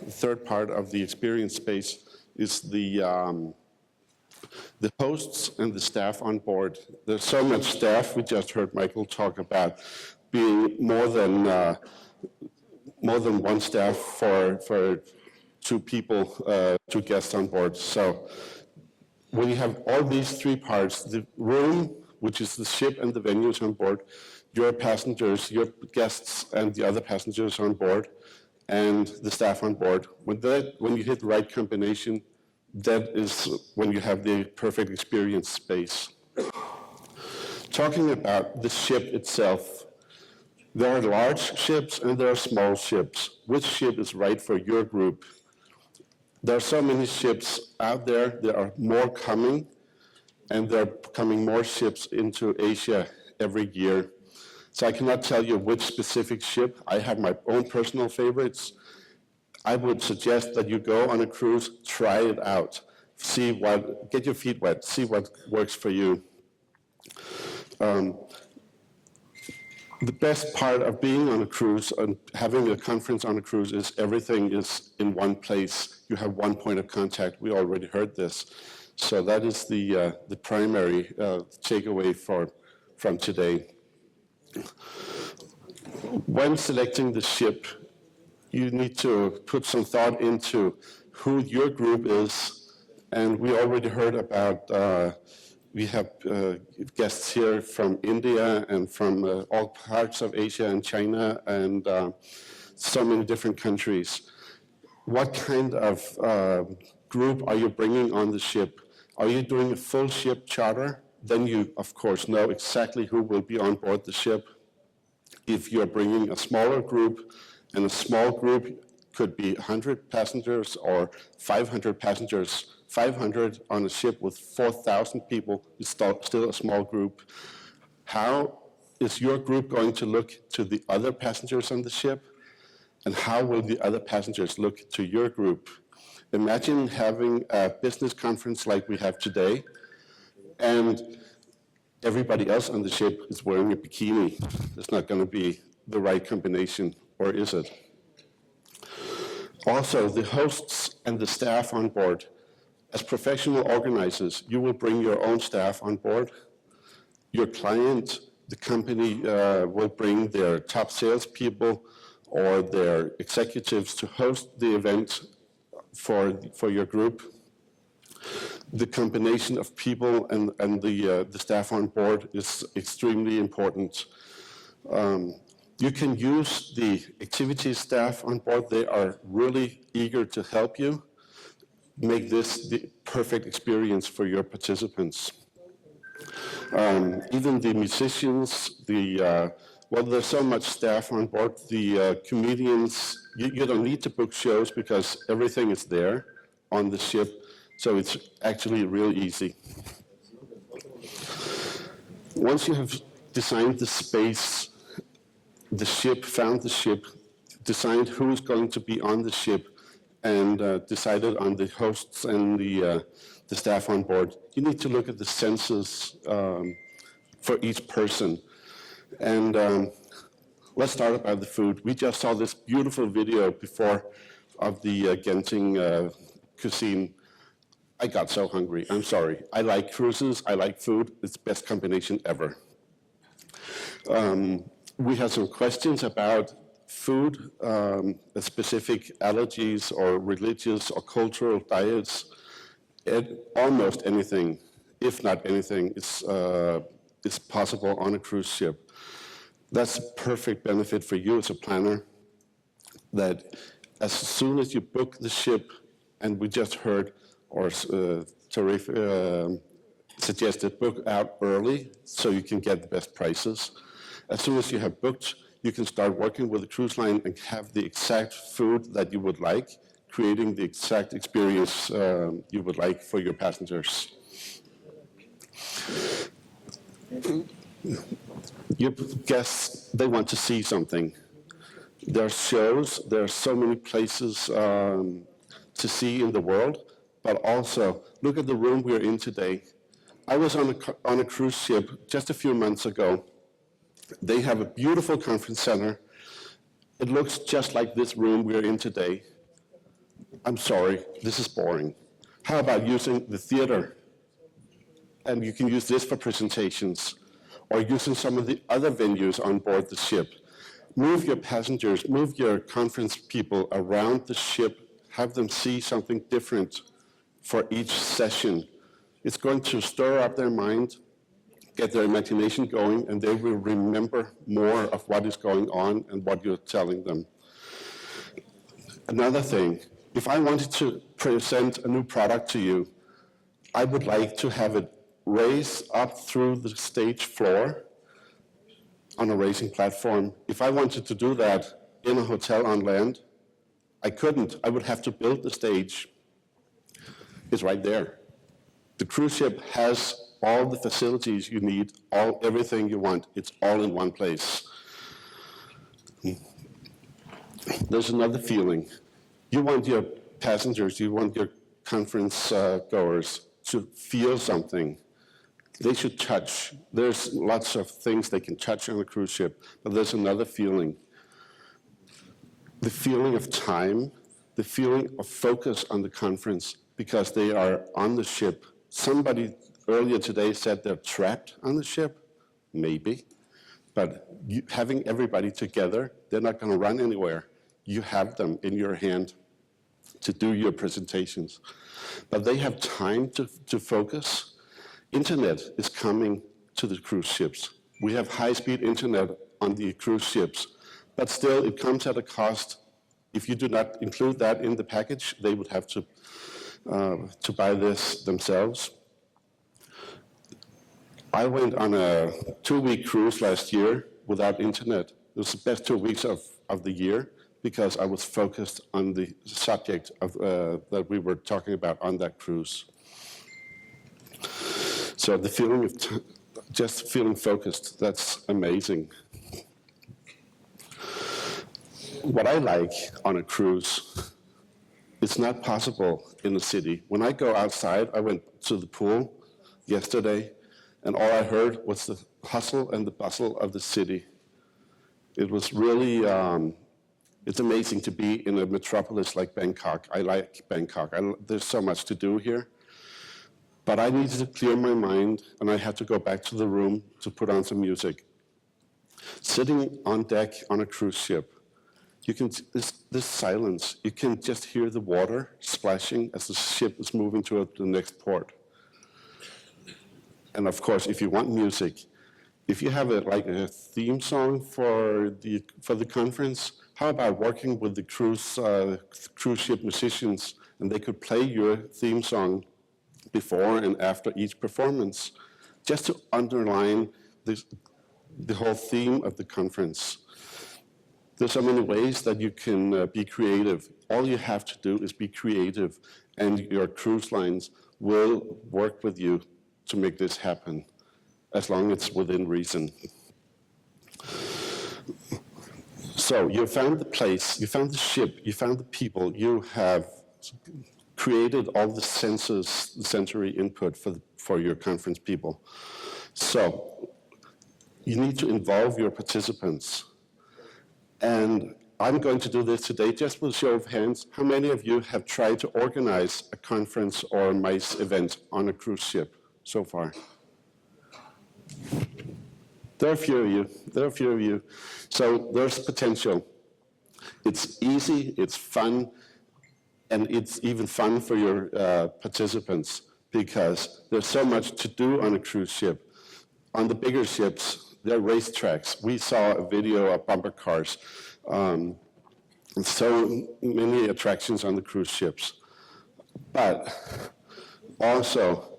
The third part of the experience space is the hosts and the staff on board. There's so much staff. We just heard Michael talk about being more than one staff for two people, two guests on board. So when you have all these three parts, the room, which is the ship and the venues on board, your passengers, your guests, and the other passengers on board, and the staff on board. When you hit the right combination, that is when you have the perfect experience space. Talking about the ship itself, there are large ships and there are small ships. Which ship is right for your group? There are so many ships out there. There are more coming, and there are coming more ships into Asia every year. So I cannot tell you which specific ship. I have my own personal favorites. I would suggest that you go on a cruise, try it out, get your feet wet, see what works for you. The best part of being on a cruise and having a conference on a cruise is everything is in one place. You have one point of contact. We already heard this. So that is the primary takeaway from today. When selecting the ship, you need to put some thought into who your group is. And we already heard about, we have guests here from India and from all parts of Asia and China and so many different countries. What kind of group are you bringing on the ship? Are you doing a full ship charter? Then you, of course, know exactly who will be on board the ship. If you're bringing a smaller group, and a small group could be 100 passengers or 500 passengers, 500 on a ship with 4,000 people is still a small group. How is your group going to look to the other passengers on the ship? And how will the other passengers look to your group? Imagine having a business conference like we have today, and everybody else on the ship is wearing a bikini. It's not going to be the right combination, or is it? Also, the hosts and the staff on board. As professional organizers, you will bring your own staff on board. Your client, the company, will bring their top salespeople or their executives to host the event for your group. The combination of people and the staff on board is extremely important. You can use the activities staff on board. They are really eager to help you make this the perfect experience for your participants. Even the musicians, well, there's so much staff on board. The comedians, you don't need to book shows because everything is there on the ship. So it's actually really easy. Once you have designed the space, the ship, found the ship, designed who's going to be on the ship, and decided on the hosts and the staff on board, you need to look at the census for each person. And let's start about the food. We just saw this beautiful video before of the Genting cuisine. I got so hungry, I'm sorry. I like cruises, I like food, it's the best combination ever. We have some questions about food, specific allergies or religious or cultural diets. Almost anything, if not anything, is possible on a cruise ship. That's a perfect benefit for you as a planner, that as soon as you book the ship, and we just heard, or Tarif suggested book out early so you can get the best prices. As soon as you have booked, you can start working with the cruise line and have the exact food that you would like, creating the exact experience you would like for your passengers. Your guests, they want to see something. There are shows, there are so many places to see in the world, but also look at the room we're in today. I was on a cruise ship just a few months ago. They have a beautiful conference center. It looks just like this room we're in today. I'm sorry, this is boring. How about using the theater? And you can use this for presentations, or using some of the other venues on board the ship. Move your passengers, move your conference people around the ship, have them see something different for each session. It's going to stir up their mind, get their imagination going, and they will remember more of what is going on and what you're telling them. Another thing, if I wanted to present a new product to you, I would like to have it raise up through the stage floor on a racing platform. If I wanted to do that in a hotel on land, I couldn't. I would have to build the stage. It's right there. The cruise ship has all the facilities you need, everything you want. It's all in one place. There's another feeling. You want your passengers, you want your conference goers to feel something. They should touch. There's lots of things they can touch on a cruise ship, but there's another feeling. The feeling of time, the feeling of focus on the conference, because they are on the ship. Somebody earlier today said they're trapped on the ship. Maybe. But having everybody together, they're not going to run anywhere. You have them in your hand to do your presentations. But they have time to focus. Internet is coming to the cruise ships. We have high-speed internet on the cruise ships, but still it comes at a cost. If you do not include that in the package, they would have to buy this themselves. I went on a 2-week cruise last year without internet. It was the best 2 weeks of the year because I was focused on the subject that we were talking about on that cruise. So the feeling of just feeling focused, that's amazing. What I like on a cruise, it's not possible in the city. When I go outside, I went to the pool yesterday, and all I heard was the hustle and the bustle of the city. It was really, it's amazing to be in a metropolis like Bangkok. I like Bangkok. There's so much to do here. But I needed to clear my mind, and I had to go back to the room to put on some music. Sitting on deck on a cruise ship, you can, this silence, you can just hear the water splashing as the ship is moving to the next port. And of course, if you want music, if you have like a theme song for the conference, how about working with the cruise ship musicians, and they could play your theme song before and after each performance, just to underline the whole theme of the conference. There's so many ways that you can be creative. All you have to do is be creative, and your cruise lines will work with you to make this happen, as long as it's within reason. So you found the place, you found the ship, you found the people, you have created all the sensory input for your conference people. So you need to involve your participants. And I'm going to do this today just with a show of hands. How many of you have tried to organize a conference or a MICE event on a cruise ship so far? There are a few of you. There are a few of you. So there's potential. It's easy, it's fun, and it's even fun for your participants because there's so much to do on a cruise ship. On the bigger ships, there are racetracks. We saw a video of bumper cars. So many attractions on the cruise ships. But also,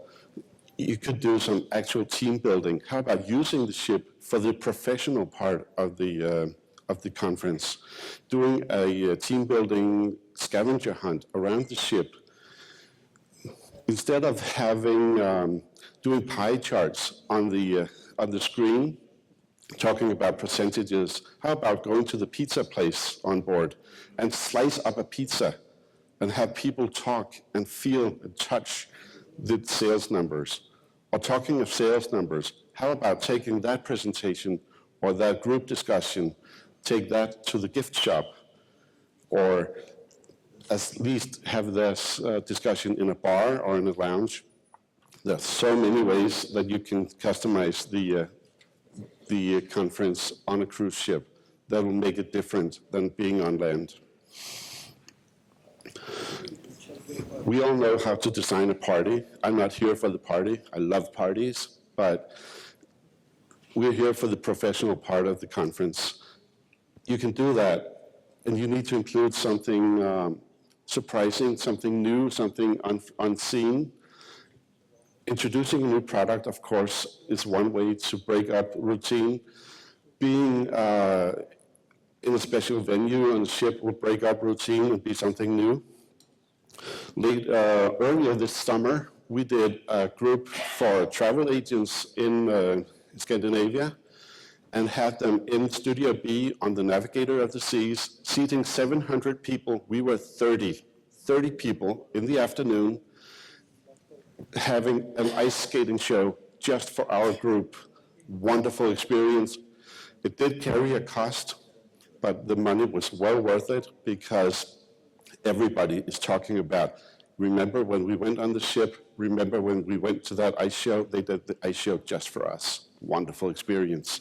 you could do some actual team building. How about using the ship for the professional part of the conference? Doing a team building scavenger hunt around the ship. Instead of having doing pie charts on the screen, talking about percentages, how about going to the pizza place on board and slice up a pizza and have people talk and feel and touch the sales numbers? Or talking of sales numbers, how about taking that presentation or that group discussion, take that to the gift shop, or at least have this discussion in a bar or in a lounge. There's so many ways that you can customize the conference on a cruise ship that will make it different than being on land. We all know how to design a party. I'm not here for the party. I love parties, but we're here for the professional part of the conference. You can do that, and you need to include something surprising, something new, something unseen. Introducing a new product, of course, is one way to break up routine. Being in a special venue on a ship will break up routine and be something new. Earlier this summer, we did a group for travel agents in Scandinavia and had them in Studio B on the Navigator of the Seas, seating 700 people. We were 30 people in the afternoon, having an ice skating show just for our group. Wonderful experience. It did carry a cost, but the money was well worth it because everybody is talking about, remember when we went on the ship, remember when we went to that ice show, they did the ice show just for us. Wonderful experience.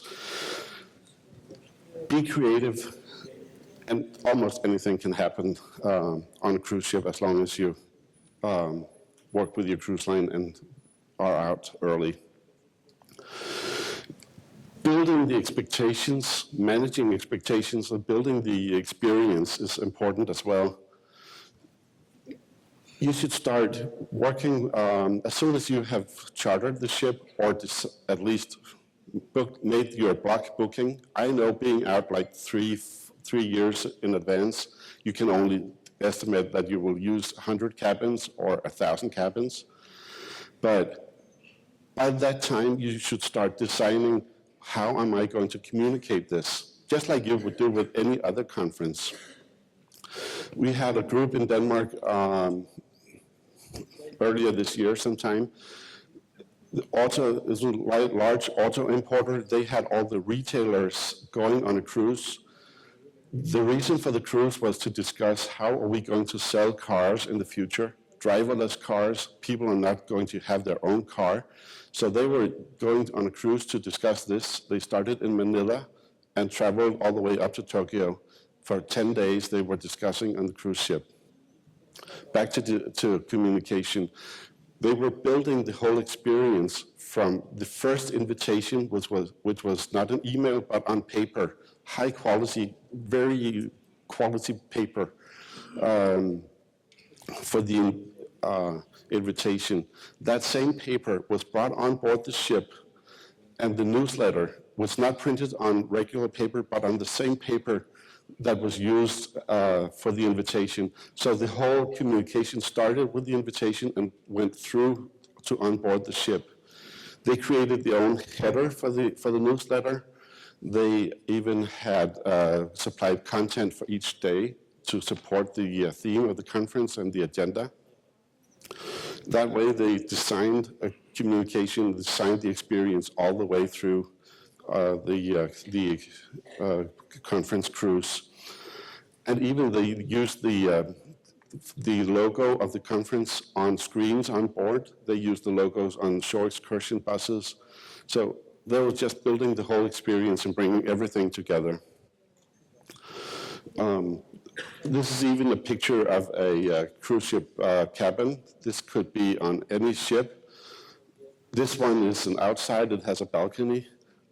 Be creative, and almost anything can happen on a cruise ship as long as you work with your cruise line and are out early. Building the expectations, managing expectations, and building the experience is important as well. You should start working as soon as you have chartered the ship or at least made your block booking. I know being out like three years in advance, you can only estimate that you will use 100 cabins or 1,000 cabins. But by that time, you should start designing, how am I going to communicate this? Just like you would do with any other conference. We had a group in Denmark earlier this year sometime. The auto is a large auto importer. They had all the retailers going on a cruise. The reason for the cruise was to discuss how are we going to sell cars in the future, driverless cars. People are not going to have their own car. So they were going on a cruise to discuss this. They started in Manila and traveled all the way up to Tokyo. For 10 days, they were discussing on the cruise ship. Back to communication. They were building the whole experience from the first invitation, which was not an email, but on paper. High quality, very quality paper for the invitation. That same paper was brought on board the ship, and the newsletter was not printed on regular paper, but on the same paper that was used for the invitation. So the whole communication started with the invitation and went through to onboard the ship. They created their own header for the newsletter. They even had supplied content for each day to support the theme of the conference and the agenda. That way they designed a communication, designed the experience all the way through the conference cruise. And even they used the logo of the conference on screens on board. They used the logos on shore excursion buses. So they were just building the whole experience and bringing everything together. This is even a picture of a cruise ship cabin. This could be on any ship. This one is an outside, it has a balcony.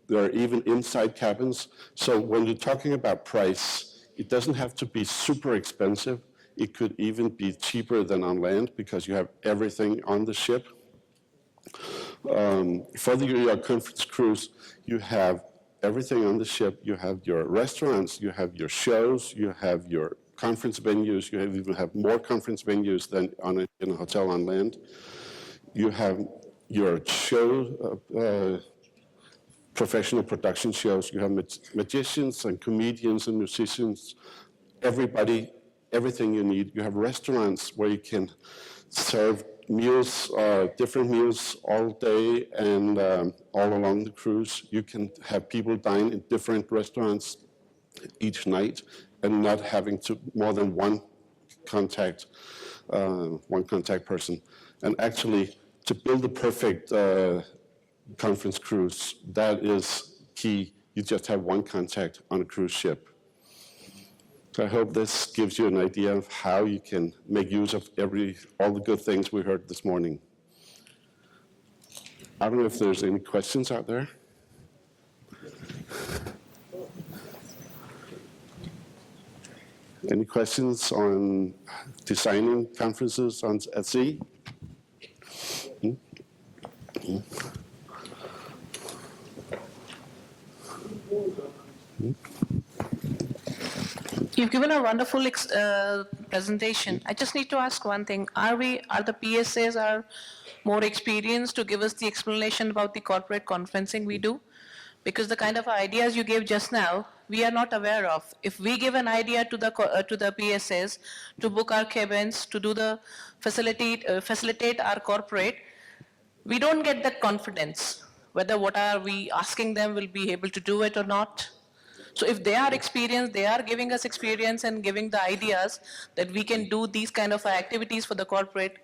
There are even inside cabins. So when you're talking about price, it doesn't have to be super expensive. It could even be cheaper than on land because you have everything on the ship. For your conference cruise, you have everything on the ship. You have your restaurants, you have your shows, you have your conference venues. You even have more conference venues than in a hotel on land. You have your show, professional production shows. You have magicians and comedians and musicians, everybody, everything you need. You have restaurants where you can serve meals, different meals all day and all along the cruise. You can have people dine in different restaurants each night and not having to more than one contact, one contact person. And actually, to build the perfect conference cruise, that is key. You just have one contact on a cruise ship. So I hope this gives you an idea of how you can make use of all the good things we heard this morning. I don't know if there's any questions out there. Any questions on designing conferences at sea? You've given a wonderful presentation. I just need to ask one thing. Are the PSAs are more experienced to give us the explanation about the corporate conferencing we do? Because the kind of ideas you gave just now, we are not aware of. If we give an idea to the PSAs to book our cabins, to do the facilitate our corporate, we don't get that confidence whether what are we asking them will be able to do it or not. So if they are experienced, they are giving us experience and giving the ideas that we can do these kind of activities for the corporate,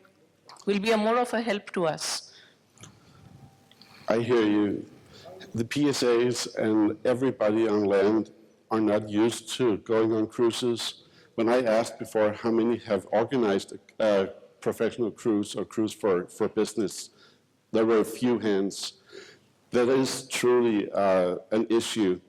will be more of a help to us. I hear you. The PSAs and everybody on land are not used to going on cruises. When I asked before how many have organized a professional cruise or cruise for business, there were a few hands. That is truly an issue.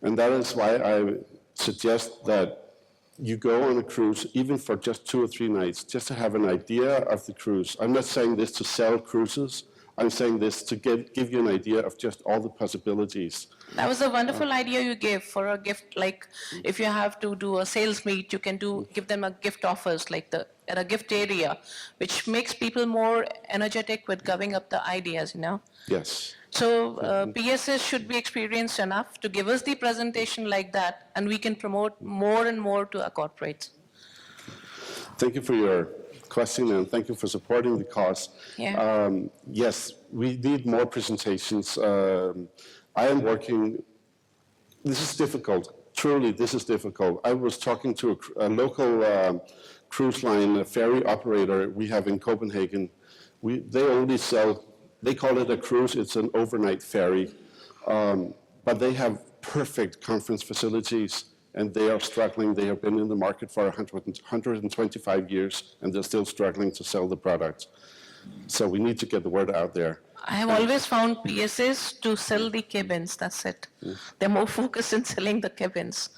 And that is why I suggest that you go on a cruise, even for just 2 or 3 nights, just to have an idea of the cruise. I'm not saying this to sell cruises. I'm saying this to give you an idea of just all the possibilities. That was a wonderful idea you gave for a gift. Like if you have to do a sales meet, you can give them a gift offers, like at a gift area, which makes people more energetic with giving up the ideas, you know? Yes. So PSS should be experienced enough to give us the presentation like that, and we can promote more and more to our corporates. Thank you for your question, and thank you for supporting the cause. Yeah. Yes, we need more presentations. I am working, this is difficult. Truly, this is difficult. I was talking to a local cruise line, a ferry operator we have in Copenhagen. They only sell, they call it a cruise, it's an overnight ferry. But they have perfect conference facilities, and they are struggling. They have been in the market for 125 years, and they're still struggling to sell the product. So we need to get the word out there. I have always found PSAs to sell the cabins, that's it. They're more focused in selling the cabins.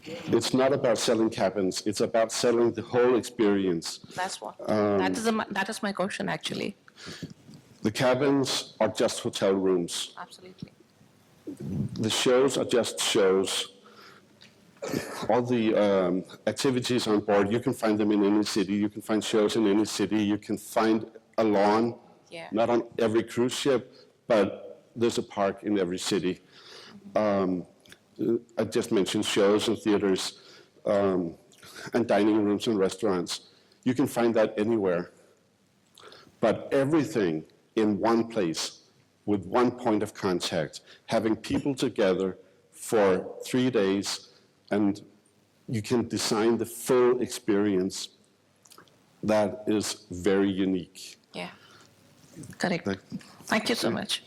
It's not about selling cabins. It's about selling the whole experience. That's what. That is my question, actually. The cabins are just hotel rooms. Absolutely. The shows are just shows. All the activities on board, you can find them in any city. You can find shows in any city. You can find a lawn, not on every cruise ship, but there's a park in every city. I just mentioned shows and theaters and dining rooms and restaurants. You can find that anywhere. But everything in one place with one point of contact, having people together for 3 days, and you can design the full experience. That is very unique. Yeah, correct. Thank you so much.